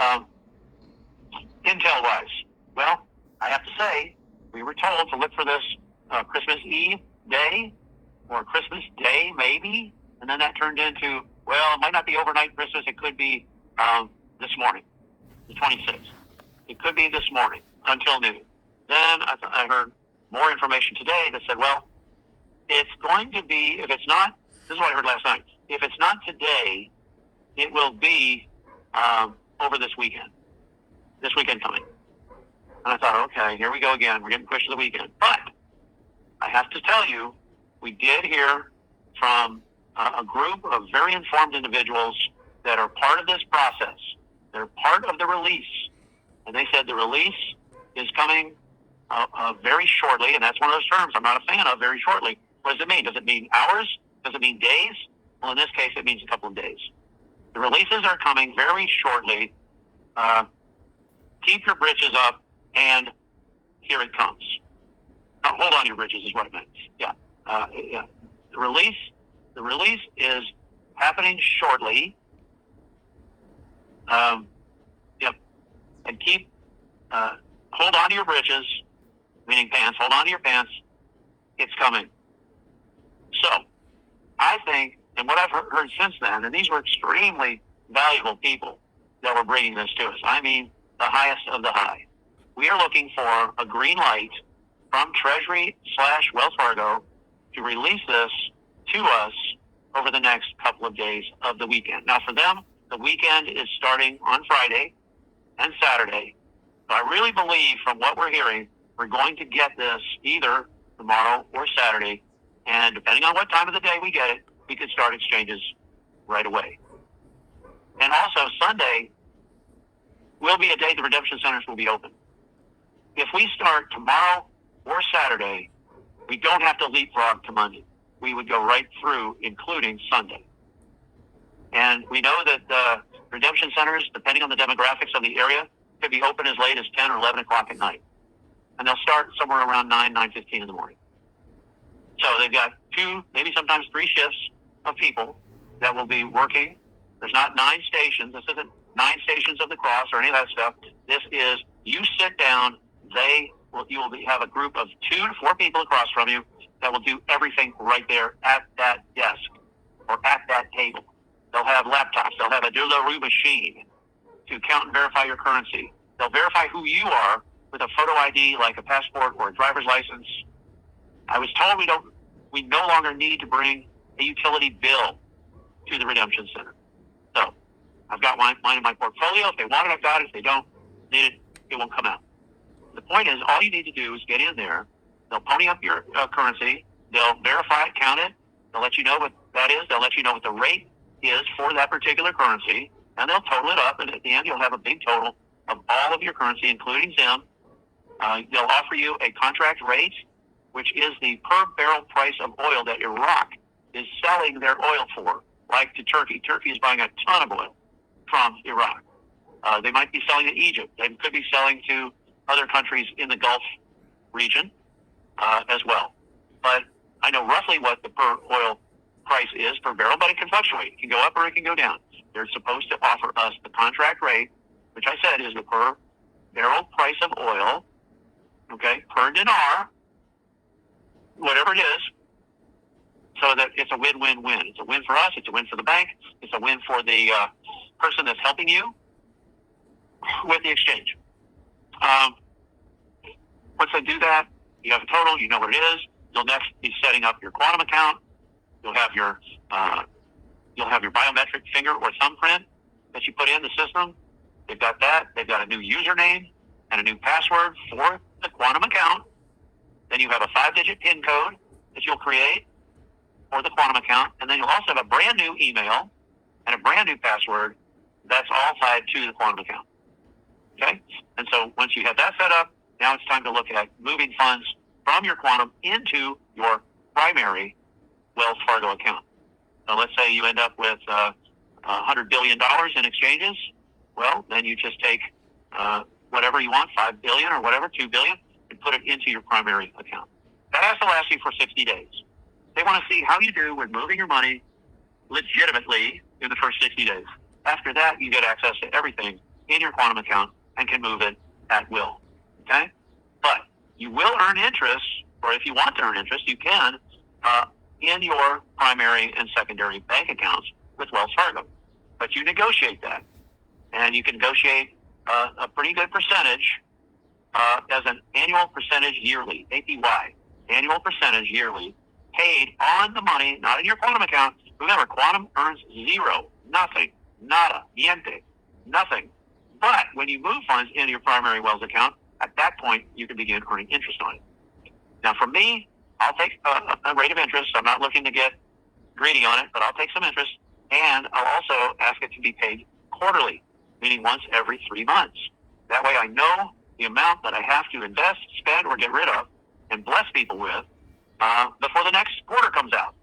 Um, Intel-wise, well, I have to say, we were told to look for this Christmas Eve day or Christmas Day, maybe, and then that turned into, well, it might not be overnight Christmas. It could be this morning, the 26th. It could be this morning until noon. Then I heard more information today that said, well, it's going to be, if it's not, this is what I heard last night, if it's not today, it will be over this weekend coming. And I thought, okay, here we go again. We're getting pushed to the weekend. But I have to tell you, we did hear from a group of very informed individuals that are part of this process. They're part of the release. And they said the release is coming very shortly, and that's one of those terms I'm not a fan of, very shortly. What does it mean? Does it mean hours? Does it mean days? Well, in this case, it means a couple of days. The releases are coming very shortly. Keep your britches up, and here it comes. Hold on your britches is what it meant. Yeah. The release is happening shortly. Yep. And keep, hold on to your britches, meaning pants. Hold on to your pants. It's coming. So, I think, and what I've heard since then, and these were extremely valuable people that were bringing this to us. I mean, the highest of the high. We are looking for a green light from Treasury/Wells Fargo to release this to us over the next couple of days of the weekend. Now, for them, the weekend is starting on Friday and Saturday. So I really believe, from what we're hearing, we're going to get this either tomorrow or Saturday. And depending on what time of the day we get it, we could start exchanges right away. And also, Sunday will be a day the redemption centers will be open. If we start tomorrow or Saturday, we don't have to leapfrog to Monday. We would go right through, including Sunday. And we know that the redemption centers, depending on the demographics of the area, could be open as late as 10 or 11 o'clock at night. And they'll start somewhere around 9:15 in the morning. So they've got 2, maybe sometimes 3 shifts of people that will be working. There's not 9 stations. This isn't 9 stations of the cross or any of that stuff. This is, you sit down, you will have a group of 2 to 4 people across from you that will do everything right there at that desk or at that table. They'll have laptops. They'll have a do-la-roo machine to count and verify your currency. They'll verify who you are with a photo ID like a passport or a driver's license. I was told we no longer need to bring a utility bill to the redemption center. So I've got mine in my portfolio. If they want it, I've got it. If they don't need it, it won't come out. The point is, all you need to do is get in there. They'll pony up your currency. They'll verify it, count it. They'll let you know what that is. They'll let you know what the rate is for that particular currency, and they'll total it up. And at the end, you'll have a big total of all of your currency, including Zim. They'll offer you a contract rate, which is the per barrel price of oil that Iraq is selling their oil for, like to Turkey. Turkey is buying a ton of oil from Iraq. They might be selling to Egypt. They could be selling to other countries in the Gulf region as well. But I know roughly what the per oil price is per barrel, but it can fluctuate. It can go up or it can go down. They're supposed to offer us the contract rate, which I said is the per barrel price of oil, okay, per dinar, whatever it is, so that it's a win-win-win. It's a win for us. It's a win for the bank. It's a win for the person that's helping you with the exchange. Once they do that, you have a total. You know what it is. You'll next be setting up your quantum account. You'll have your biometric finger or thumbprint that you put in the system. They've got that. They've got a new username and a new password for the quantum account. Then you have a 5-digit PIN code that you'll create for the quantum account. And then you'll also have a brand new email and a brand new password that's all tied to the quantum account. Okay? And so once you have that set up, now it's time to look at moving funds from your quantum into your primary Wells Fargo account. So let's say you end up with $100 billion in exchanges. Well, then you just take whatever you want, $5 billion or whatever, $2 billion, and put it into your primary account. That has to last you for 60 days. They want to see how you do with moving your money legitimately in the first 60 days. After that, you get access to everything in your Quantum account and can move it at will. Okay? But you will earn interest, or if you want to earn interest, you can in your primary and secondary bank accounts with Wells Fargo. But you negotiate that. And you can negotiate a pretty good percentage as an annual percentage yearly, APY, annual percentage yearly, paid on the money, not in your Quantum account. Remember, Quantum earns zero, nothing, nada, niente, nothing. But when you move funds into your primary Wells account, at that point, you can begin earning interest on it. Now, for me, I'll take a rate of interest. I'm not looking to get greedy on it, but I'll take some interest. And I'll also ask it to be paid quarterly, meaning once every 3 months. That way I know the amount that I have to invest, spend, or get rid of and bless people with before the next quarter comes out.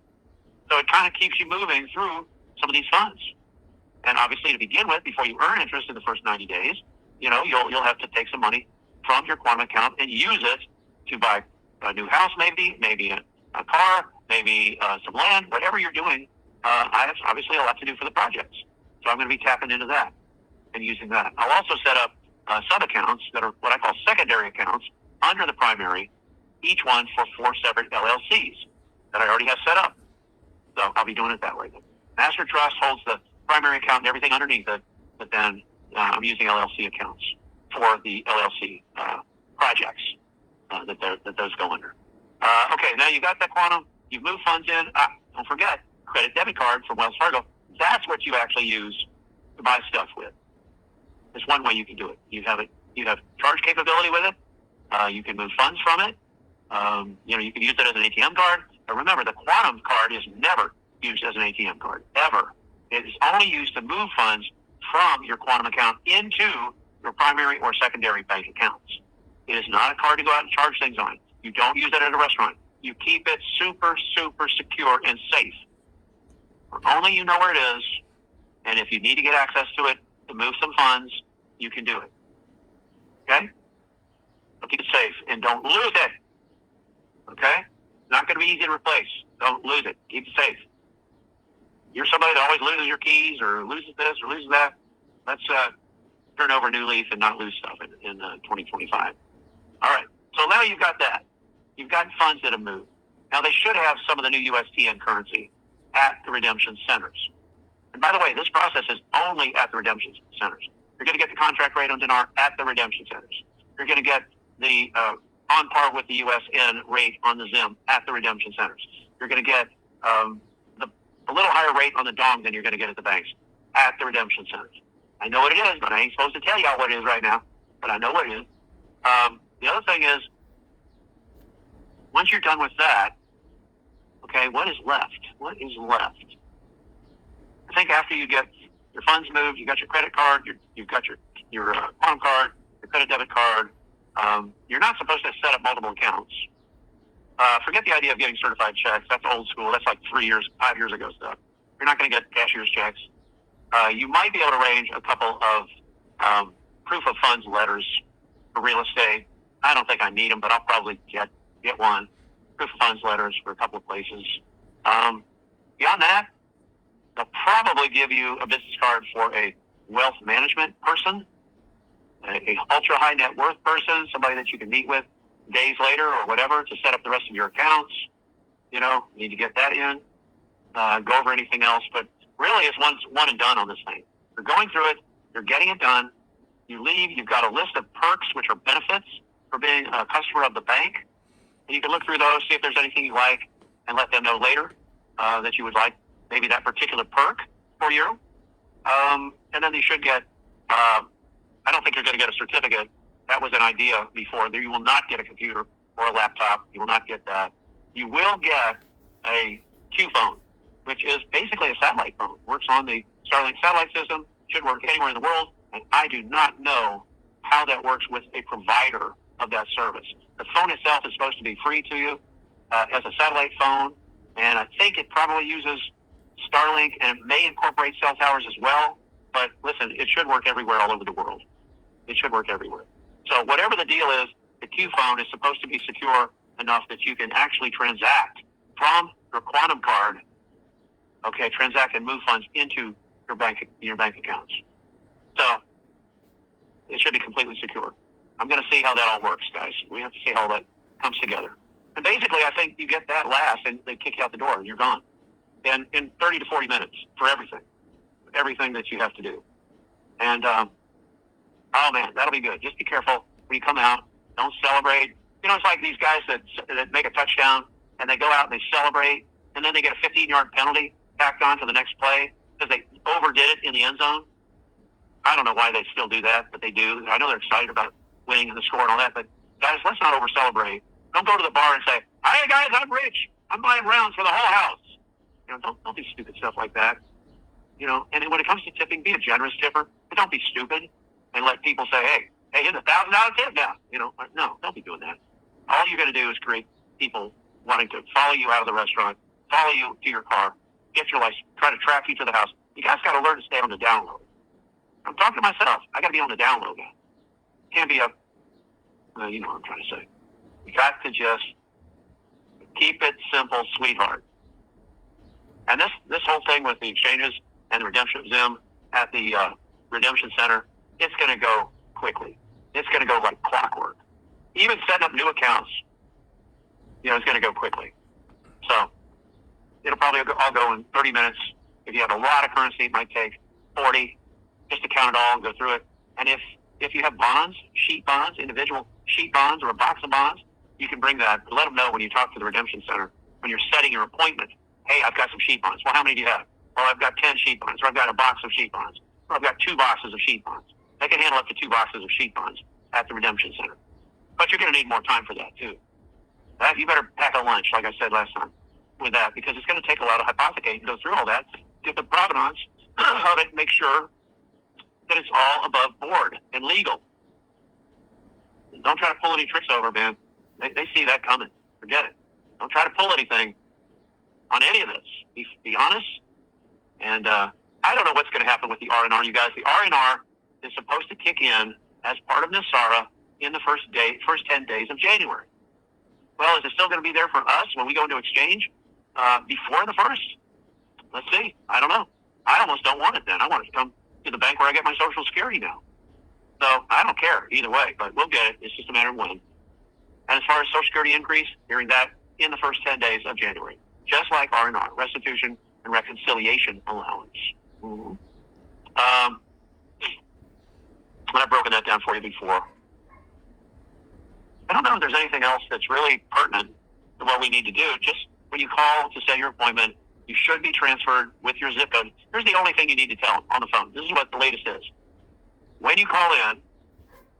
So it kind of keeps you moving through some of these funds. And obviously, to begin with, before you earn interest in the first 90 days, you'll have to take some money from your Quantum account and use it to buy a new house, maybe a car, maybe some land, whatever you're doing. I have obviously a lot to do for the projects. So I'm going to be tapping into that and using that. I'll also set up sub-accounts that are what I call secondary accounts under the primary, each one for 4 separate LLCs that I already have set up. So I'll be doing it that way. Master Trust holds the primary account and everything underneath it, but then I'm using LLC accounts for the LLC projects that those go under. Okay, now you got that Quantum. You've moved funds in. Don't forget, credit debit card from Wells Fargo. That's what you actually use to buy stuff with. There's one way you can do it. You have charge capability with it. You can move funds from it. You can use it as an ATM card. But remember, the Quantum card is never used as an ATM card, ever. It is only used to move funds from your Quantum account into your primary or secondary bank accounts. It is not a card to go out and charge things on. You don't use it at a restaurant. You keep it super, super secure and safe. Only you know where it is, and if you need to get access to it to move some funds, you can do it. Okay? So keep it safe and don't lose it. Okay? It's not going to be easy to replace. Don't lose it. Keep it safe. You're somebody that always loses your keys or loses this or loses that. Let's turn over a new leaf and not lose stuff in 2025. All right. So now you've got that. You've got funds that have moved. Now they should have some of the new USTN currency at the redemption centers. And by the way, this process is only at the redemption centers. You're going to get the contract rate on dinar at the redemption centers. You're going to get the on par with the USN rate on the ZIM at the redemption centers. You're going to get a little higher rate on the dong than you're going to get at the banks at the redemption centers. I know what it is, but I ain't supposed to tell y'all what it is right now, but I know what it is. The other thing is, once you're done with that, okay, what is left? What is left? I think after you get your funds moved, you got your credit card, you've got your Quantum card, your credit debit card. You're not supposed to set up multiple accounts. Forget the idea of getting certified checks. That's old school. That's like 5 years ago stuff. You're not going to get cashier's checks. You might be able to arrange a couple of proof of funds letters for real estate. I don't think I need them, but I'll probably get one. Proof of funds letters for a couple of places. Beyond that, they'll probably give you a business card for a wealth management person, a ultra high net worth person, somebody that you can meet with days later or whatever to set up the rest of your accounts. You need to get that in, go over anything else. But really, it's one and done on this thing. You're going through it. You're getting it done. You leave. You've got a list of perks, which are benefits for being a customer of the bank. And you can look through those, see if there's anything you like, and let them know later that you would like maybe that particular perk for you. And then you should get, I don't think you're going to get a certificate. That was an idea before. You will not get a computer or a laptop. You will not get that. You will get a Q phone, which is basically a satellite phone. Works on the Starlink satellite system, should work anywhere in the world, and I do not know how that works with a provider of that service. The phone itself is supposed to be free to you as a satellite phone, and I think it probably uses Starlink, and it may incorporate cell towers as well. But listen, it should work everywhere all over the world. It should work everywhere. So whatever the deal is, the Q phone is supposed to be secure enough that you can actually transact from your Quantum card, transact and move funds into your bank accounts. So should be completely secure. I'm going to see how that all works, guys. We have to see how that comes together. And basically, I think you get that last, and they kick you out the door, and you're gone. And in 30 to 40 minutes for everything that you have to do. And, oh, man, that'll be good. Just be careful when you come out. Don't celebrate. You know, it's like these guys that make a touchdown, and they go out and they celebrate, and then they get a 15-yard penalty tacked on for the next play because they overdid it in the end zone. I don't know why they still do that, but they do. I know they're excited about winning and the score and all that, but guys, let's not over-celebrate. Don't go to the bar and say, "Hey, guys, I'm rich. I'm buying rounds for the whole house." You know, don't do stupid stuff like that. You know, and when it comes to tipping, be a generous tipper, but don't be stupid and let people say, hey, here's $1,000 tip now. You know, no, don't be doing that. All you're going to do is create people wanting to follow you out of the restaurant, follow you to your car, get your license, try to track you to the house. You guys got to learn to stay on the down low. I'm talking to myself. I got to be on the down low now. Can't be up. You know what I'm trying to say. You got to just keep it simple, sweetheart. And this whole thing with the exchanges and the redemption of Zim at the redemption center, it's going to go quickly. It's going to go like clockwork. Even setting up new accounts, you know, it's going to go quickly. So it'll probably all go in 30 minutes. If you have a lot of currency, it might take 40 just to count it all and go through it. And if you have bonds, sheet bonds, individual sheet bonds, or a box of bonds, you can bring that. Let them know when you talk to the redemption center, when you're setting your appointment. Hey, I've got some sheet bonds. Well, how many do you have? Well, I've got 10 sheet bonds, or I've got a box of sheet bonds, or I've got 2 boxes of sheet bonds. They can handle up to 2 boxes of sheet bonds at the redemption center. But you're going to need more time for that, too. You better pack a lunch, like I said last time, with that, because it's going to take a lot of hypothecating to go through all that, get the provenance of it, make sure that it's all above board and legal. Don't try to pull any tricks over, man. They see that coming. Forget it. Don't try to pull anything on any of this. Be honest. And I don't know what's going to happen with the R&R, you guys. The R&R is supposed to kick in as part of NESARA in the first 10 days of January. Well, is it still going to be there for us when we go into exchange before the 1st? Let's see. I don't know. I almost don't want it then. I want it to come to the bank where I get my Social Security now. So I don't care either way, but we'll get it. It's just a matter of when. And as far as Social Security increase, hearing that in the first 10 days of January, just like R&R, restitution and reconciliation allowance. Mm-hmm. I've broken that down for you before. I don't know if there's anything else that's really pertinent to what we need to do. Just when you call to set your appointment, you should be transferred with your zip code. Here's the only thing you need to tell them on the phone. This is what the latest is. When you call in,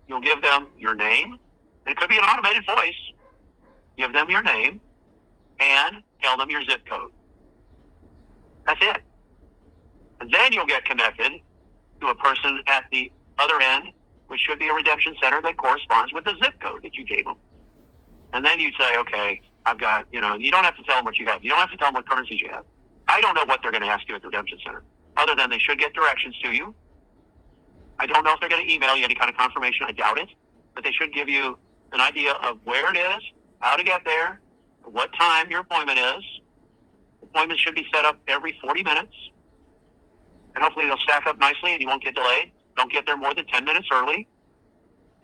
you'll give them your name, and it could be an automated voice. Give them your name and tell them your zip code. That's it. And then you'll get connected to a person at the other end, which should be a redemption center that corresponds with the zip code that you gave them. And then you say, okay, I've got, you don't have to tell them what you have. You don't have to tell them what currencies you have. I don't know what they're going to ask you at the redemption center, other than they should get directions to you. I don't know if they're going to email you any kind of confirmation. I doubt it. But they should give you an idea of where it is, how to get there, what time your appointment is. Appointments should be set up every 40 minutes. And hopefully they'll stack up nicely and you won't get delayed. Don't get there more than 10 minutes early.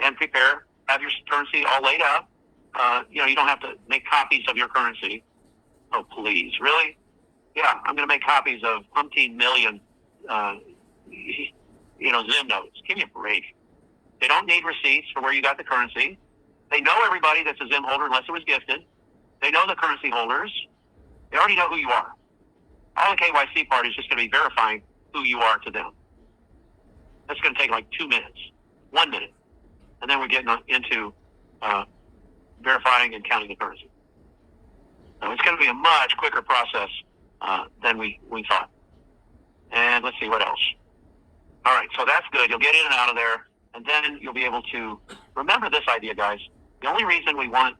And prepare. Have your currency all laid out. You don't have to make copies of your currency. Oh, please. Really? Yeah, I'm going to make copies of umpteen million, Zim notes. Give me a break. They don't need receipts for where you got the currency. They know everybody that's a Zim holder unless it was gifted. They know the currency holders. They already know who you are. All the KYC part is just going to be verifying who you are to them. That's going to take like 2 minutes, 1 minute. And then we're getting into verifying and counting the currency. So it's going to be a much quicker process than we thought. And let's see what else. All right, so that's good. You'll get in and out of there, and then you'll be able to remember this idea, guys. The only reason we want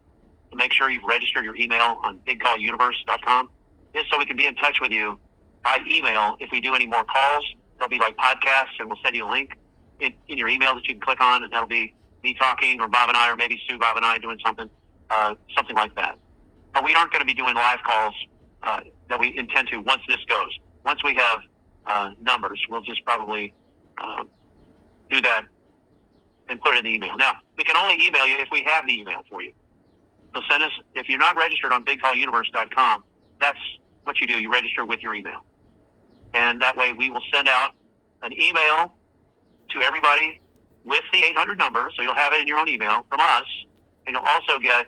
to make sure you've registered your email on bigcalluniverse.com is so we can be in touch with you by email. If we do any more calls, there'll be like podcasts, and we'll send you a link in your email that you can click on, and that'll be me talking, or Bob and I, or maybe Sue, Bob and I doing something like that. But we aren't going to be doing live calls that we intend to once this goes. Once we have numbers, we'll just probably do that and put it in the email. Now, we can only email you if we have the email for you. So send us, if you're not registered on bigtalluniverse.com, that's what you do. You register with your email. And that way we will send out an email to everybody with the 800 number. So you'll have it in your own email from us. And you'll also get,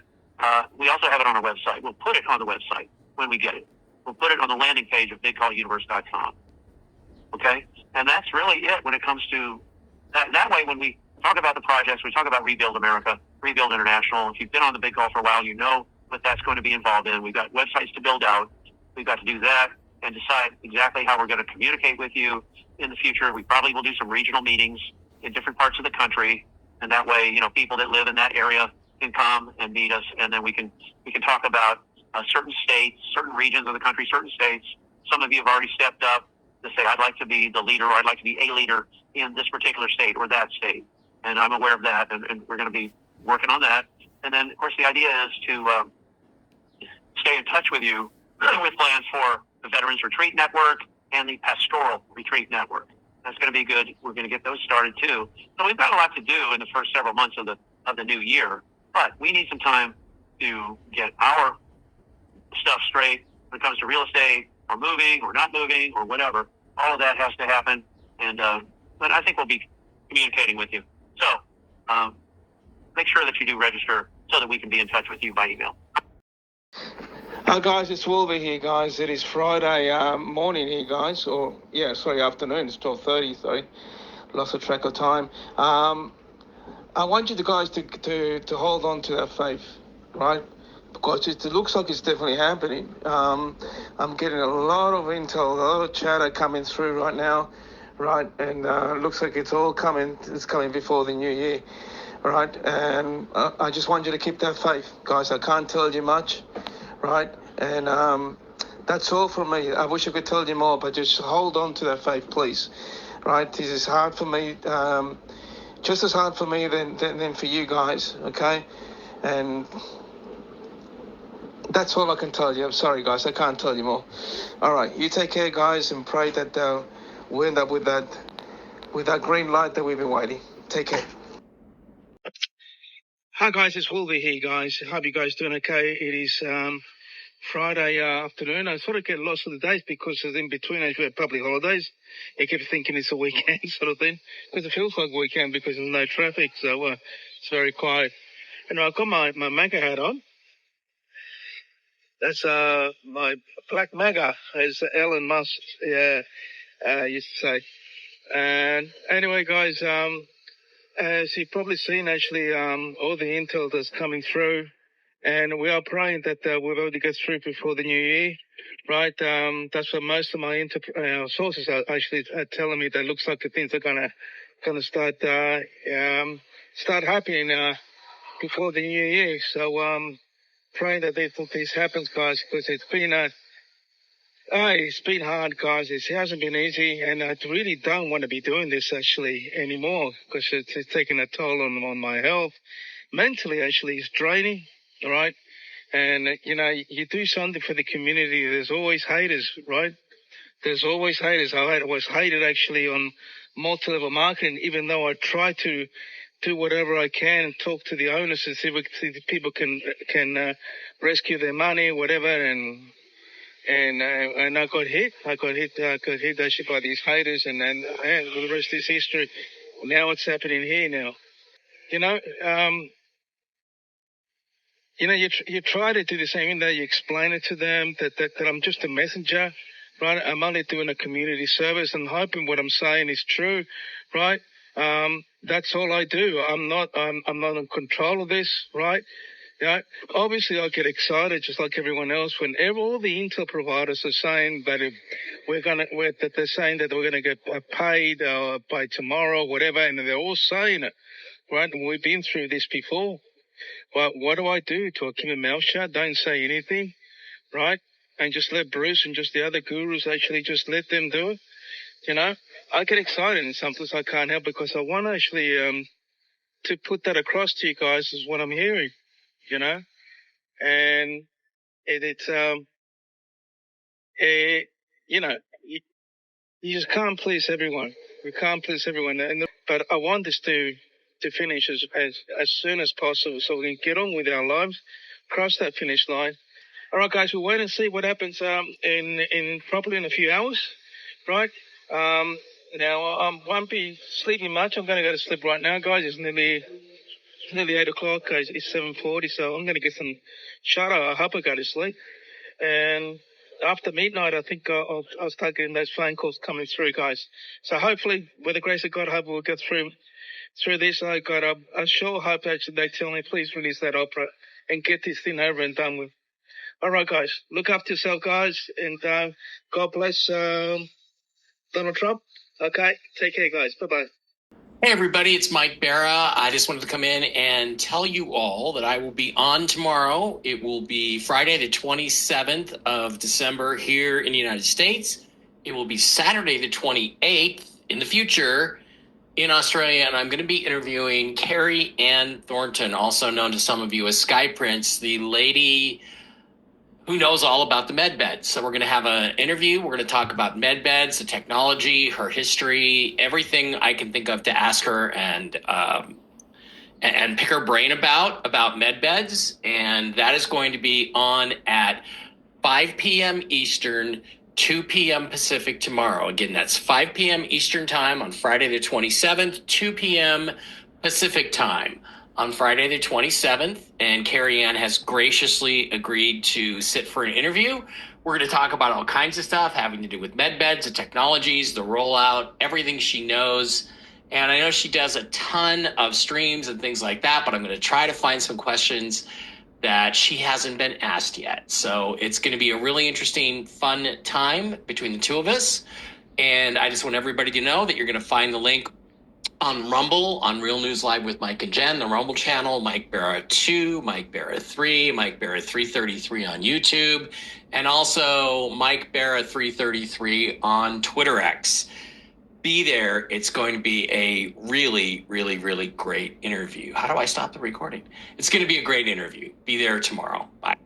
we also have it on our website. We'll put it on the website when we get it. We'll put it on the landing page of bigtalluniverse.com. Okay? And that's really it when it comes to that. That way, when we talk about the projects, we talk about Rebuild America, Rebuild International. If you've been on the Big Call for a while, you know what that's going to be involved in. We've got websites to build out. We've got to do that and decide exactly how we're going to communicate with you in the future. We probably will do some regional meetings in different parts of the country. And that way, you know, people that live in that area can come and meet us. And then we can talk about certain states, certain regions of the country, certain states. Some of you have already stepped up to say, I'd like to be the leader, or I'd like to be a leader in this particular state or that state. And I'm aware of that, and we're going to be working on that. And then, of course, the idea is to stay in touch with you with plans for the Veterans Retreat Network and the Pastoral Retreat Network. That's going to be good. We're going to get those started, too. So we've got a lot to do in the first several months of the new year, but we need some time to get our stuff straight when it comes to real estate, or moving, or not moving, or whatever. All of that has to happen, and but I think we'll be communicating with you. So make sure that you do register so that we can be in touch with you by email. Hi guys, it's Wolverine here, guys. It is Friday morning here, guys. Afternoon. It's 12:30. Sorry, lost the track of time. I want you guys to hold on to that faith, right? Because it looks like it's definitely happening. I'm getting a lot of intel, a lot of chatter coming through right now, right? And it looks like it's all coming. It's coming before the new year, right? And I just want you to keep that faith, guys. I can't tell you much, right? And that's all from me. I wish I could tell you more, but just hold on to that faith, please, right? This is hard for me, just as hard for me than for you guys, okay? And that's all I can tell you. I'm sorry, guys. I can't tell you more. All right. You take care, guys, and pray that we end up with that green light that we've been waiting. Take care. Hi, guys. It's Wolvie here, guys. Hope you guys doing okay. It is Friday afternoon. I sort of get lost in the days because in between as we have public holidays. I keep thinking it's a weekend sort of thing because it feels like a weekend because there's no traffic. So it's very quiet. And I've got my MAGA hat on. That's my black MAGA, as Elon Musk used to say. And anyway, guys, as you've probably seen, actually, all the intel that's coming through, and we are praying that we'll be able to get through before the new year, right? That's what most of my sources are actually telling me. That looks like things are gonna start happening before the new year. So praying that this happens, guys, because it's been hard, guys. It hasn't been easy, and I really don't want to be doing this actually anymore because it's taking a toll on my health. Mentally, actually, it's draining, all right? And, you do something for the community. There's always haters, right? There's always haters. I was hated actually on multi-level marketing, even though I try to do whatever I can and talk to the owners and see if people can rescue their money, whatever. And I got hit. I got hit actually by these haters, and the rest is history. Now it's happening here now. You try to do the same thing. You explain it to them that I'm just a messenger, right? I'm only doing a community service and hoping what I'm saying is true, right? That's all I do. I'm not in control of this, right? Obviously I get excited just like everyone else whenever all the intel providers are saying that they're saying that we're gonna get paid by tomorrow, whatever, and they're all saying it, right? And we've been through this before. Well, what do? I keep my mouth shut, don't say anything, right? And just let Bruce and just the other gurus actually just let them do it. I get excited and sometimes I can't help because I want actually to put that across to you guys is what I'm hearing, and you just can't please everyone. We can't please everyone, but I want this to to finish as soon as possible so we can get on with our lives, cross that finish line. All right, guys, we'll wait and see what happens in probably in a few hours, right? Now, I won't be sleeping much. I'm going to go to sleep right now, guys. It's nearly 8 o'clock. It's 7:40, so I'm going to get some shadow. I hope I go to sleep. And after midnight, I think I'll start getting those phone calls coming through, guys. So hopefully, with the grace of God, I hope we'll get through this. I sure hope actually they tell me, please release that opera and get this thing over and done with. All right, guys. Look after yourself, guys, and God bless Donald Trump. Okay, take care, guys. Bye-bye. Hey everybody, it's Mike Bara. I just wanted to come in and tell you all that I will be on tomorrow. It will be Friday the 27th of December here in the United States. It will be Saturday the 28th in the future in Australia, and I'm going to be interviewing Carrie Ann Thornton, also known to some of you as Sky Prince, the lady who knows all about the med beds. So we're going to have an interview. We're going to talk about med beds, the technology, her history, everything I can think of to ask her and pick her brain about med beds. And that is going to be on at 5 p.m. Eastern, 2 p.m. Pacific tomorrow. Again, that's 5 p.m. Eastern time on Friday the 27th, 2 p.m. Pacific time on Friday the 27th, and Carrie Ann has graciously agreed to sit for an interview. We're going to talk about all kinds of stuff having to do with med beds, the technologies, the rollout, everything she knows. And I know she does a ton of streams and things like that, but I'm going to try to find some questions that she hasn't been asked yet. So it's going to be a really interesting, fun time between the two of us. And I just want everybody to know that you're going to find the link on Rumble, on Real News Live with Mike and Jen, the Rumble channel, Mike Bara 2, Mike Bara 3, Mike Bara 333 on YouTube, and also Mike Bara 333 on Twitter X. Be there. It's going to be a really, really, really great interview. How do I stop the recording? It's going to be a great interview. Be there tomorrow. Bye.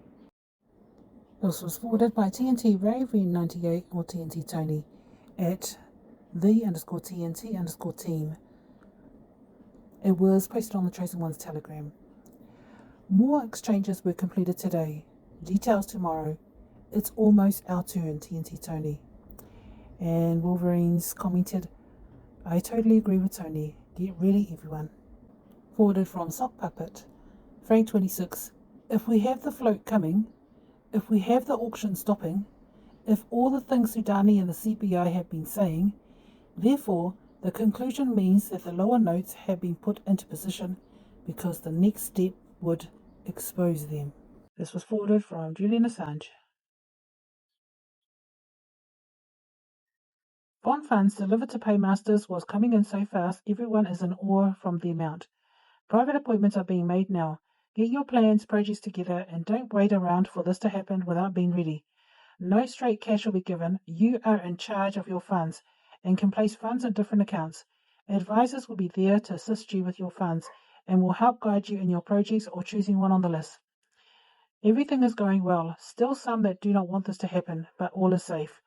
This was forwarded by TNT Raven 98 or TNT Tony at the_TNT_team. It was posted on the Chosen Ones Telegram. More exchanges were completed today. Details tomorrow. It's almost our turn, TNT Tony. And Wolverine's commented, I totally agree with Tony. Get ready, everyone. Forwarded from Sock Puppet. Frank 26. If we have the float coming, if we have the auction stopping, if all the things Sudani and the CBI have been saying, therefore, the conclusion means that the lower notes have been put into position because the next step would expose them. This was forwarded from Julian Assange. Bond funds delivered to paymasters was coming in so fast everyone is in awe from the amount. Private appointments are being made now. Get your plans, projects together, and don't wait around for this to happen without being ready. No straight cash will be given. You are in charge of your funds and can place funds in different accounts. Advisors will be there to assist you with your funds and will help guide you in your projects or choosing one on the list. Everything is going well. Still some that do not want this to happen, but all is safe.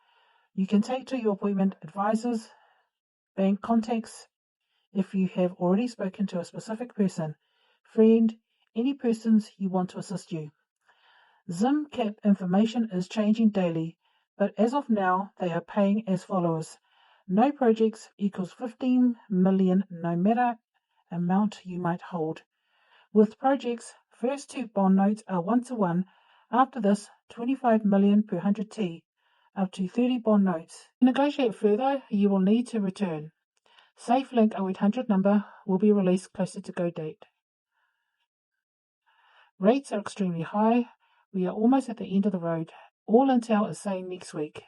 You can take to your appointment advisors, bank contacts, if you have already spoken to a specific person, friend, any persons you want to assist you. Zim cap information is changing daily, but as of now, they are paying as follows. No projects equals 15 million, no matter amount you might hold. With projects, first 2 bond notes are 1-to-1. After this, 25 million per 100T, up to 30 bond notes. To negotiate further, you will need to return. SafeLink 0800 number will be released closer to go date. Rates are extremely high. We are almost at the end of the road. All Intel is saying next week.